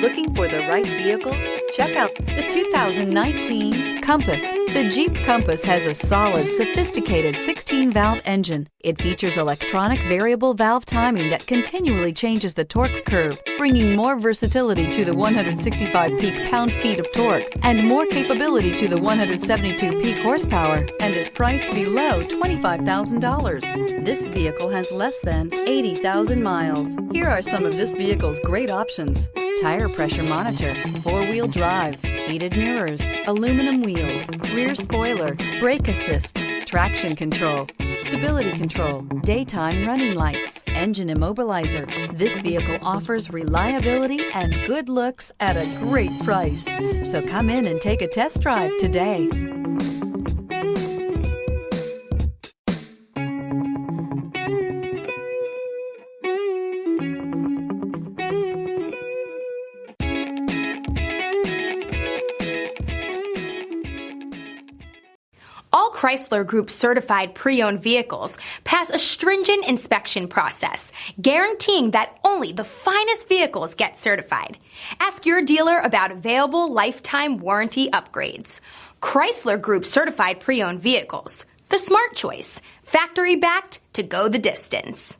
Looking for the right vehicle? Check out the 2019 Compass. The Jeep Compass has a solid, sophisticated 16-valve engine. It features electronic variable valve timing that continually changes the torque curve, bringing more versatility to the 165 peak pound-feet of torque and more capability to the 172 peak horsepower, and is priced below $25,000. This vehicle has less than 80,000 miles. Here are some of this vehicle's great options: tire pressure monitor, four-wheel drive, heated mirrors, aluminum wheels, rear spoiler, brake assist, traction control, stability control, daytime running lights, engine immobilizer. This vehicle offers reliability and good looks at a great price. So come in and take a test drive today. All Chrysler Group certified pre-owned vehicles pass a stringent inspection process, guaranteeing that only the finest vehicles get certified. Ask your dealer about available lifetime warranty upgrades. Chrysler Group certified pre-owned vehicles, the smart choice, factory backed to go the distance.